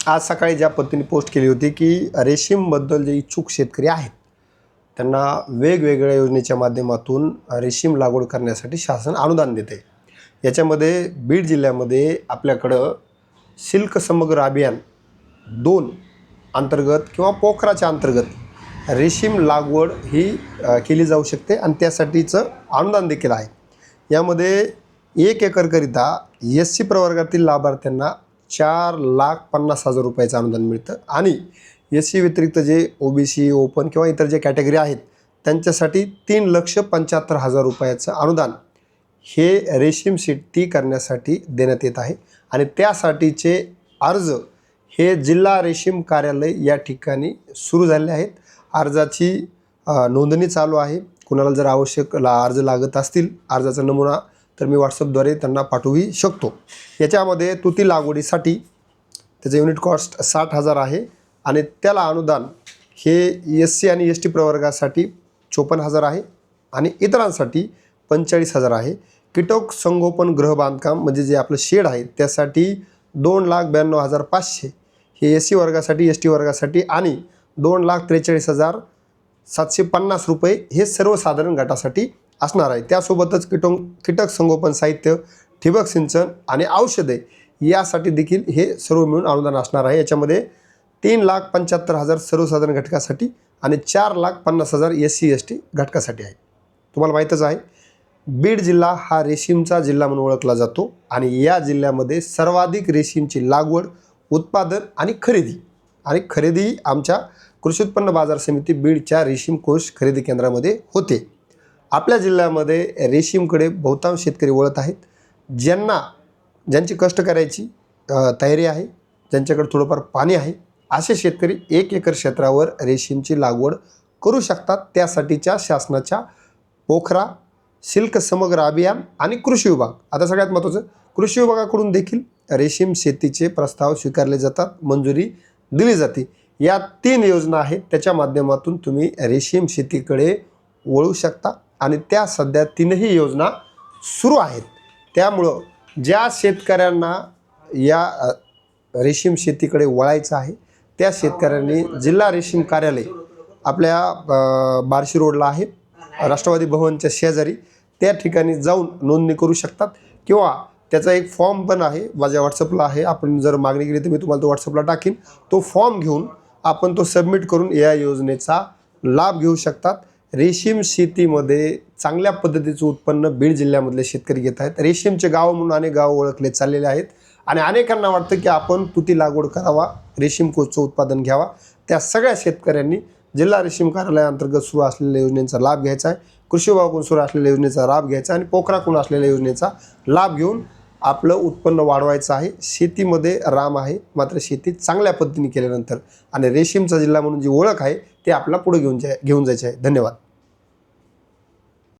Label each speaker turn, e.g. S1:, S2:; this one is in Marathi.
S1: आज सकाळी ज्या पद्धतीने पोस्ट केली होती की रेशीमबद्दल जे इच्छुक शेतकरी आहेत त्यांना वेगवेगळ्या योजनेच्या माध्यमातून रेशीम लागवड करण्यासाठी शासन अनुदान देते। याच्यामध्ये बीड जिल्ह्यामध्ये आपल्याकडं सिल्क समग्र अभियान 2 अंतर्गत किंवा पोखराच्या अंतर्गत रेशीम लागवड ही केली जाऊ शकते आणि त्यासाठीचं अनुदान देखील आहे। यामध्ये 1 एकरकरिता SC प्रवर्गातील लाभार्थ्यांना 4,50,000 रुपयाचं अनुदान मिळतं आणि SC व्यतिरिक्त जे OBC ओपन किंवा इतर जे कॅटेगरी आहेत त्यांच्यासाठी 3,75,000 रुपयाचं अनुदान हे रेशीम शेती करण्यासाठी देण्यात येत आहे आणि त्यासाठीचे अर्ज हे जिल्हा रेशीम कार्यालय या ठिकाणी सुरू झाले आहेत। अर्जाची नोंदणी चालू आहे। कुणाला जर आवश्यक अर्ज लागत असतील अर्जाचा नमुना तर मी WhatsAppद्वारे त्यांना पाठवू शकतो। याच्यामध्ये तुती लागवडीसाठी त्याचं युनिट कॉस्ट 60,000 आहे आणि त्याला अनुदान हे SC आणि ST प्रवर्गासाठी 54,000 आहे आणि इतरांसाठी 45,000 आहे। कीटक संगोपन गृह बांधकाम म्हणजे जे आपलं शेड आहे त्यासाठी 2,92,500 हे SC वर्गासाठी ST वर्गासाठी आणि 2,43,750 रुपये हे सर्वसाधारण गटासाठी असणार आहे। त्यासोबतच कीटक संगोपन साहित्य, ठिबक सिंचन आणि औषधे यासाठी देखील हे सर्व मिळून अनुदान असणार आहे। याच्यामध्ये 3,75,000 सर्वसाधारण घटकासाठी आणि 4,50,000 SC ST घटकासाठी आहे। तुम्हाला माहीतच आहे बीड जिल्हा हा रेशीमचा जिल्हा म्हणून ओळखला जातो आणि या जिल्ह्यामध्ये सर्वाधिक रेशीमची लागवड, उत्पादन आणि खरेदी आमच्या कृषी उत्पन्न बाजार समिती बीडच्या रेशीम कोष खरेदी केंद्रामध्ये होते। आपल्या जिल्ह्यामध्ये रेशीमकडे बहुतांश शेतकरी वळत आहेत। ज्यांची कष्ट करायची तयारी आहे, ज्यांच्याकडे थोडंफार पाणी आहे असे शेतकरी 1 एकर क्षेत्रावर रेशीमची लागवड करू शकतात। त्यासाठीच्या शासनाच्या पोखरा, सिल्क समग्र अभियान आणि कृषी विभाग, आता सगळ्यात महत्त्वाचं कृषी विभागाकडून देखील रेशीम शेतीचे प्रस्ताव स्वीकारले जातात, मंजुरी दिली जाते। या 3 योजना आहेत त्याच्या माध्यमातून तुम्ही रेशीम शेतीकडे वळू शकता आणि त्या सध्या 3ही योजना सुरू आहेत। त्यामुळं ज्या शेतकऱ्यांना या रेशीम शेतीकडे वळायचं आहे त्या शेतकऱ्यांनी जिल्हा रेशीम कार्यालय आपल्या बार्शी रोडला आहे, राष्ट्रवादी भवनच्या शेजारी, त्या ठिकाणी जाऊन नोंदणी करू शकतात किंवा त्याचा एक फॉर्म पण आहे माझ्या WhatsAppला आहे। आपण जर मागणी केली तर मी तुम्हाला तो WhatsAppला टाकीन। तो फॉर्म घेऊन आपण तो सबमिट करून या योजनेचा लाभ घेऊ शकतात। रेशीम शेतीमध्ये चांगल्या पद्धतीचं उत्पन्न बीड जिल्ह्यामधले शेतकरी घेत आहेत। रेशीमचे गाव म्हणून अनेक गाव ओळखले चाललेले आहेत आणि अनेकांना वाटतं की आपण तुती लागवड करावा, रेशीम कोषचं उत्पादन घ्यावा। त्या सगळ्या शेतकऱ्यांनी जिल्हा रेशीम कार्यालयाअंतर्गत सुरू असलेल्या योजनेचा लाभ घ्यायचा आहे, कृषी विभागाकडून सुरू असलेल्या योजनेचा लाभ घ्यायचा आणि पोखराकडून असलेल्या योजनेचा लाभ घेऊन आपलं उत्पन्न वाढवायचं आहे। शेतीमध्ये राम आहे, मात्र शेती चांगल्या पद्धतीने केल्यानंतर आणि रेशीमचा जिल्हा म्हणून जी ओळख आहे ते आपल्याला पुढे घेऊन जायचे आहे। धन्यवाद।